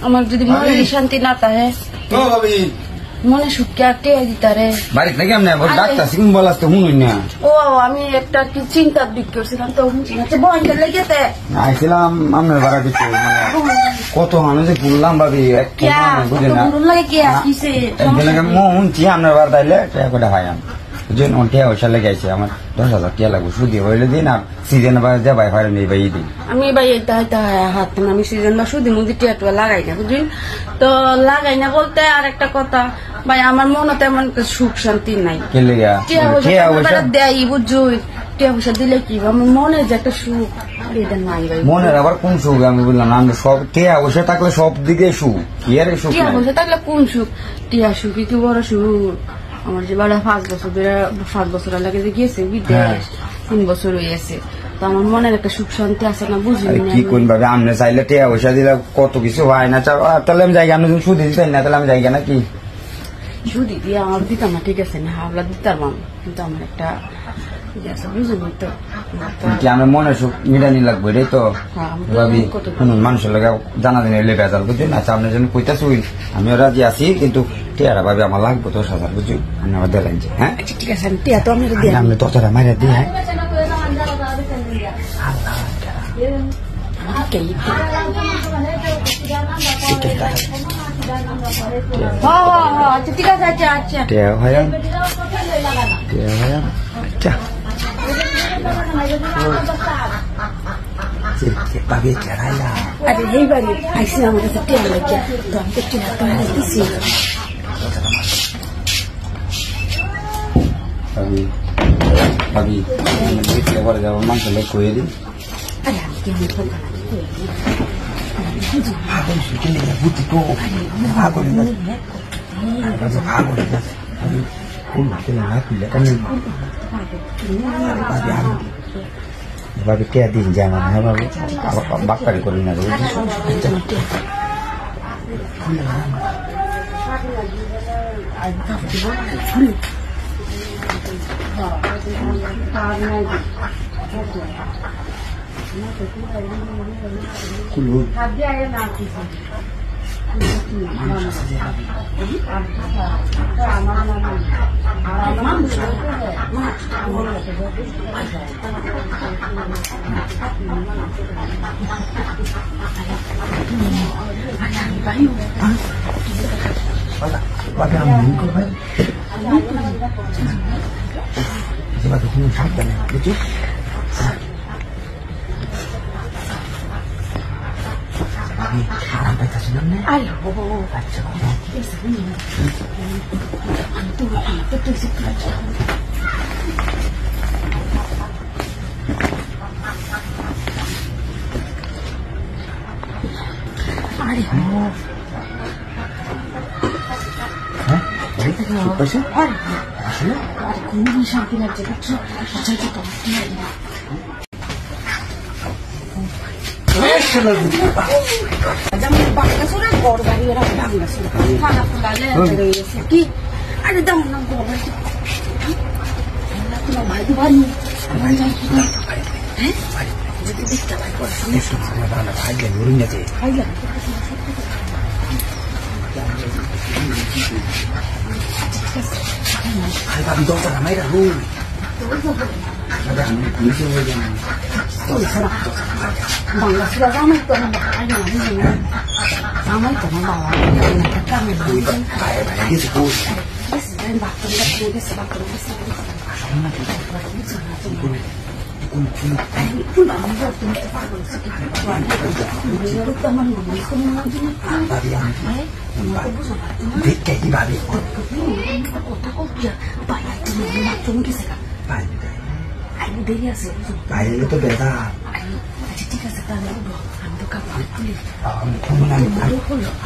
আমার যদি মনে শান্তি না থাকে মনে সুখকে আর টেয়া দিতারে বাড়িতে নাকি আমি ডাক্তার সিং বলাস তো হুনুই না। ও আমি একটা কি চিন্তার দিক করছিলাম তো বয়সের লেগেতে আইছিলাম আপনার বাড়া কিছু মানে কত মানুষ ঘুরলাম ভাবি বুঝে না লাগে কে কিসে শুনছি আপনার বার তাইলে করে হয় বুঝলেন টিয়া পয়সা লেগে আছে আমার 10,000 টিয়া লাগবে শুধু হইলে দিন আর সিজন যা ভাই হয় নেই ভাই দিন আমি ভাই হাত আমি সিজন বা শুধু মুদি টিয়া টুয়া লাগাই না বুঝলি তো লাগাই না বলতে আর একটা কথা ভাই আমার মনে তেমন সুখ শান্তি নাই টিয়া পয়সা দেয় বুঝুই টিয়া পয়সা দিলে কি আমার মনে যে একটা সুখ এটা নাই ভাই মনের আবার কোন সুখ আমি বললাম আমরা সব টিয়া পয়সা থাকলে সব দিকে সুখ কি আর সুখ টিয়া পয়সা থাকলে কোন সুখ টিয়া সুখ কি বড় সুখ আমার যে বাড়া 5 বছর লাগে যে গিয়েছে বিদেশ 3 বছর হয়েছে তো আমার মনের একটা সুখ শান্তি আছে না বুঝলি কি কোন ভাবে আমনে চাইলে টিয়া পয়সা দিলে কত কিছু হয় না তাহলে আমি জায়গা আপনি সুদি দিতেন না তাহলে আমি জায়গা নাকি সুদি দিয়ে আমার দিতাম না ঠিক আছে না হাওলা দিতাম কিন্তু আমার একটা বুঝলি তো আমার মনে সুখ মিটানি লাগবে রে তো ভাবি মানুষের লাগে জানা দিন এলে বেজাল বুঝলি না আপনার জন্য কইতা শুই আমিও রাজি আছি কিন্তু টিয়ারা ভাবি আমার লাগবে 10,000 বুঝলি আমি আবার দেখাই হ্যাঁ ঠিক আছে টিয়া তো আমি আপনি 10,000 মাইরা দিই হ্যাঁ ঠিক আছে আচ্ছা আচ্ছা টিয়া ভাই আচ্ছা ভাবি কেরাইলা আরে এই বাড়ি আইসি আমার কাছে টিয়া লাগে তো আমি তো টিয়া তো দিছি ভাবি দেখলে পরে যাবো মাংস লোক কয়ে দিন ভাবি কে দিন জানা হ্যাঁ ভাবি বাক্কারি করি না শান্তি লাগছে কি আরে দাম না ভাই দিবানি যদি দেখতে ভাই ভাবি 10,000 মাইরা রুই বাংলা সুরা জামাই তো জামাই তো বাবা দেখে ভাবি বাইরে তো বেদা ঠিক আছে তাহলে আমি তো কাপড় খুলি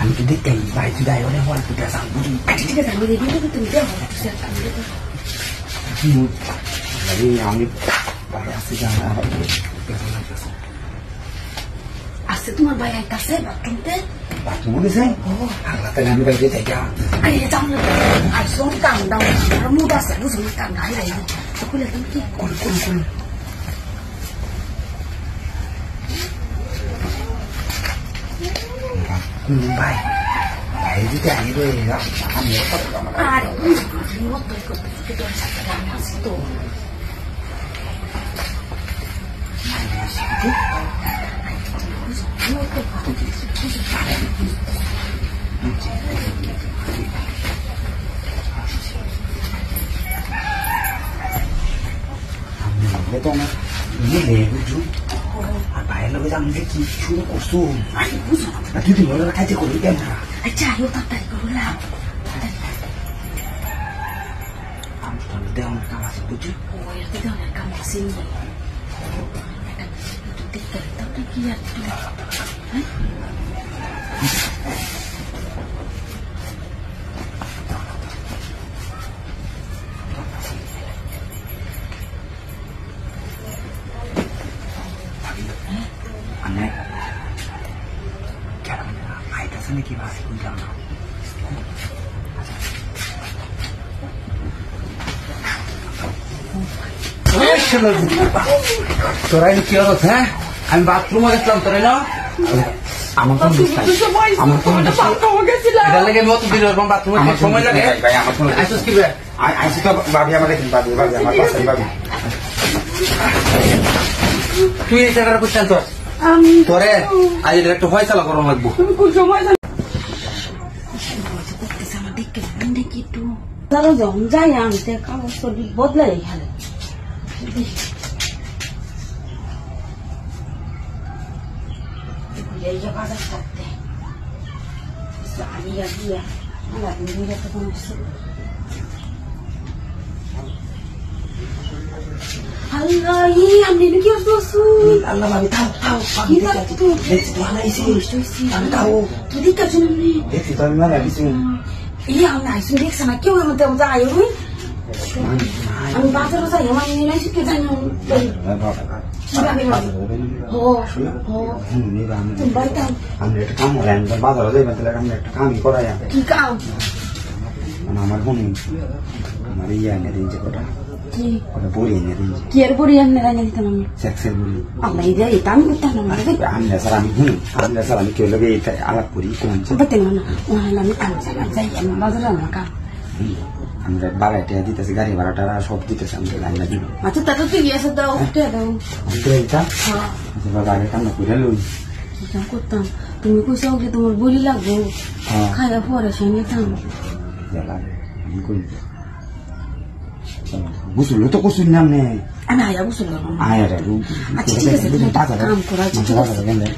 আমি তো দেখে বাইরে যাই অনেক বড় ঠিক আছে আমি রেডি হবে তুমি যাও আমি বাইরে আসতে জানা আসছে তোমার ভাই কাছে বাথরুমতে বাথরুম গেছে আল্লাহ আমি বাইরে যাই আরে যাও না আসো কাম দাও আর মুড আছে বুঝলি কাম নাই রে তো খুলে তুমি কি কোন ভাই ভাই যদি আই রে আমি আরে তো আমার নিলে বুঝু আর ভাইয়ের লোক আমি কি শুরু করছো আরে বুঝো না তুই দিন ওরা কাজে করবি কেন আচ্ছা আয়ো তাড়াতাড়ি করো না আমি তো দেওয়ার কাম আছে বুঝু ওই তো দেওয়ার কাম আছে দেখতে তাহলে কি আর aneh cara aida sana ki basi bukan তোরা কি হলো হ্যাঁ আমি বাথরুমে গেছিলাম তোরা না আমার তো আমার তো এটা লাগে মত দিন বাথরুমে সময় লাগে ভাই আমার তো আইসস কি ভাই আইসি তো ভাবি আমার দেখেন ভাবি আমার পাশে ভাবি তুই এই জায়গাটা করছেন তো তোরে আজ একটু ফয়সালা করা লাগবো তারা যখন যাই আমি কাগজ বদলাই খেলে বাজার করতে আল্লাহ আমি কি আল্লাহ ভাবি থাও থাও দেখছি তো হালাইছি আমি তাও তুই দেখতে দেখছি তো আমি মারা গেছি আমরা আইসি দেখছ না কেউ এর মধ্যে যাই আমি বাজারে যাই আমার নিয়ে নাই শিখে জানি আমি একটা কাম করাই বাজারে যাই আমি একটা কামই করাই কি কাম আমার বোন আমার ইয়ে এনে দিনছে কটা ওটা বই এনে দিনছে কি এর বড়ি এনে রাইনে দিতাম আমি সেক্সের বলি আল্লাহ এই যে এটা আমি করতাম না আমি স্যার আমি হুন আমি স্যার আমি কেউ লগে এটা আলাপ করি কোনছে বলতে না আমি কাম যাই আমি বাজারে আমার কাম আমরা বাড়াইটা দিতেছি গাড়ি ভাড়াটা সব দিতেছি আমি জানি না দিব আচ্ছা তা তো তুই গিয়েছে দাও দাও এটা বাবা আগে কাম করে লই কি কাম করতাম তুমি কইছো যে তোমার বলি লাগবে খাইয়া পরে সে নিতাম আমি কই বুঝলো তো কুসুন নাম নে আমি আয়া বুঝল আয়া রে আচ্ছা ঠিক আছে কাম করা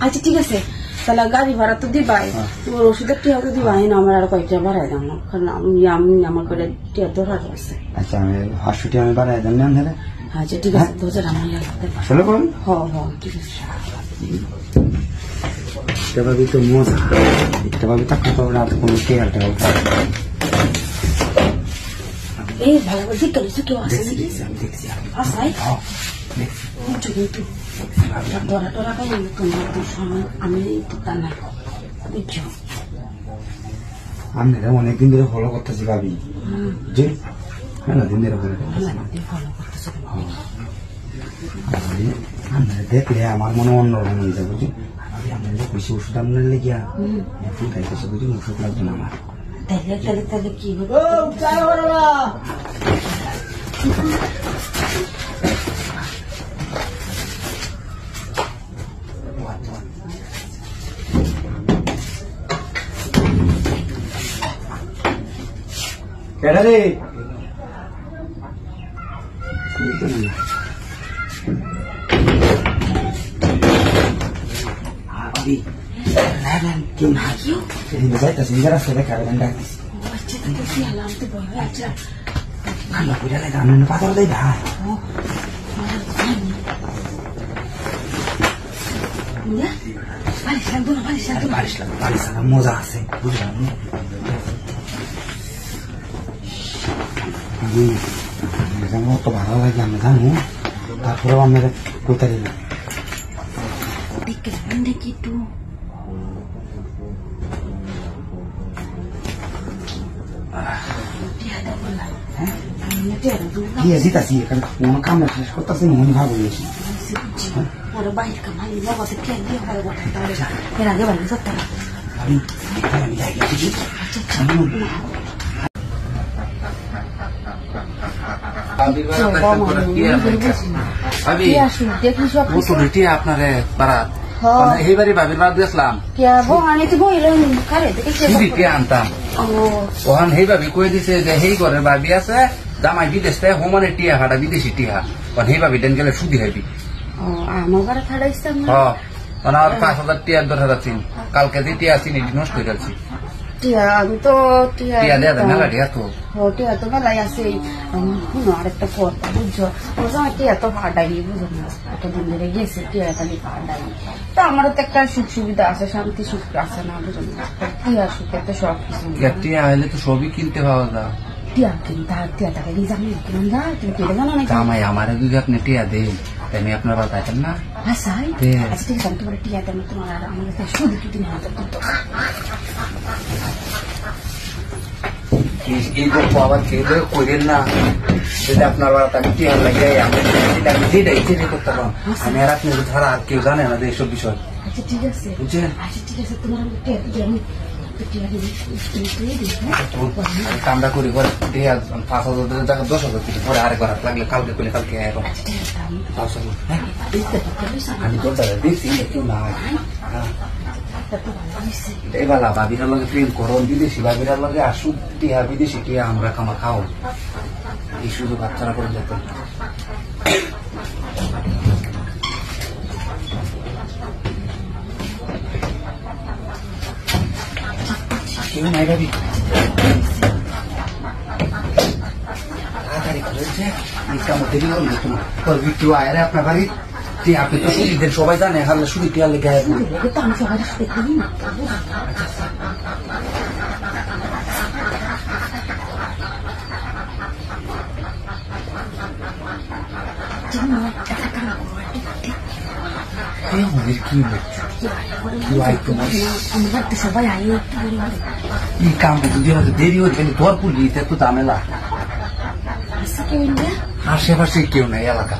আচ্ছা ঠিক আছে তাহলে গাড়ি ভাড়া তো দিবাই তোমার ওষুধের টিয়া তো দিবাই না আমার আর কয়েকটা বাড়াই দাম না কারণ আমি আমার করে টিয়া দরকার আছে আচ্ছা আমি 500 টাকা আমি বাড়াই দাম না হলে আচ্ছা ঠিক আছে 2000 আমার লাগবে আসলে কোন ঠিক আছে তবে তো মজা তবে টাকা তো রাত কোন কেয়ার টাকা এই ভালো করে দেখতে কেউ আছে নাকি দেখছি আসাই বুঝছো কিন্তু ধরা টরা কাই তোমার তো সময় আমি তো তা না বুঝছো আমি অনেকদিন ধরে ফলো করতেছি ভাবি যে মেলা দিন ধরে ফলো করতেছি দেখলে আমার মনে অন্যরকম হয়ে যাবে বুঝি আমরা খুশি ওষুধ আপনার লেগিয়া এখন খাইতেছে বুঝি ওষুধ লাগবে না আমার তাহলে কি হবে কেডা রে কেউ না যাইতেছে নিজের রাস্তা দেখা ডাকিস ঠান্ডা করে লাগে আমি পাথর দেই ভাই বাড়ি সারা মজা আছে বুঝলাম অত ভালো লাগে আমি জানো তারপরেও আমি কোথায় না একটু দিয়ে দিতাছি কোনো কাম শেষ করতেছি মন ভাব হয়েছি বাইরে কামাই বাবা এর আগে বাইরে আপনারে বারাত এইবারই ভাবির বাদ দেখলাম আনতাম ওখান সেই ভাবি কই দিছে যে সেই ঘরের ভাবি আছে জামাই বিদেশ থেকে হোমানের টিয়া হাটা বিদেশি টিয়া সেই ভাবি দেন গেলে সুদি হবি আমার 5,000 টিয়ার 10,000 চিন কালকে যে টিয়া চিনি নষ্ট হয়ে যাচ্ছি আমি তো টিয়া দেয়া মেলা টিয়া তো টিয়া তো মেলাই আছে আরেকটা কথা বুঝছো টিয়া তো ফাটাইনি বুঝো না এতদিন ধরে গেছে টিয়া খালি ফাটাইনি তো আমারও তো একটা সুখ সুবিধা আছে শান্তি সুখ আছে না বুঝো না টিয়া সুখে তো সব কিছু টিয়া হলে তো সবই কিনতে পাওয়া যায় টিয়া কিনতে টিয়া টাকা দিয়ে জানি কিনুন যা তুমি কেটে জানো না জামাই আমার যদি আপনি টিয়া দেন আমি আপনার বাবা তাইতেন না আচ্ছা ঠিক আছে তোমার টিয়া দেন তোমার আমার কাছে শুধু দুদিন হাতে দিত এই গল্প আবার কেউ করেন না যদি আপনার বাবা তাকে টিয়া লাগে আমি যেটাই চেনে করতে পারলাম আমি আর আপনি ছাড়া আর কেউ জানে না যে এইসব বিষয় আচ্ছা ঠিক আছে বুঝছেন আচ্ছা ঠিক আছে তোমার টিয়া আমি কামটা করি পরে 5,000 টাকা 10,000 থেকে পরে আরেকবার লাগলে কালকে করলে কালকে আমি তো দেখছি কেউ না এবার ভাবিরা লগে প্রেম করো বিদেশি ভাবিরা লগে আসুক টিয়া বিদেশি টিয়া আমরা কামা খাও এই সুযোগ বাচ্চারা করে যেত কেউ নাই ভাবি তাড়াতাড়ি করেছে কাম দেরি করবি কেউ আয় আপনার বাড়ি আপনি তো সুদি দেন সবাই জানে হারলে সুদি টিয়া লেগে আমি সবাই সবাই এই কাম দেরি হচ্ছে ধর পুলি তো ঝামেলা আশেপাশে কেউ নাই এলাকা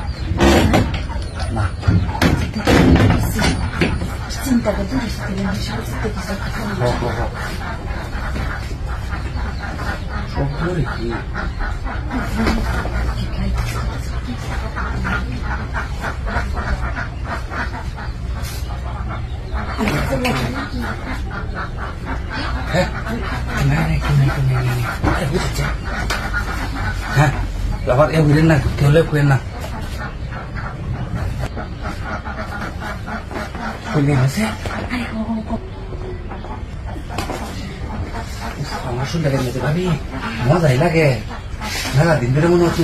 না চিন্তা করতে কি হ্যাঁ আবার এ বুঝলেন না কেউ খুঁজেন না আমার শুনতে গেছে ভাবি মজাই লাগে মেলা দিন ধরে মনে হচ্ছে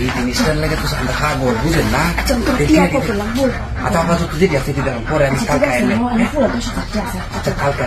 এই জিনিসটার লাগে তো আমরা খাবো বুঝেন না আচ্ছা আমরা তো যেটি আছে পরে আমি কালকে আচ্ছা কালকে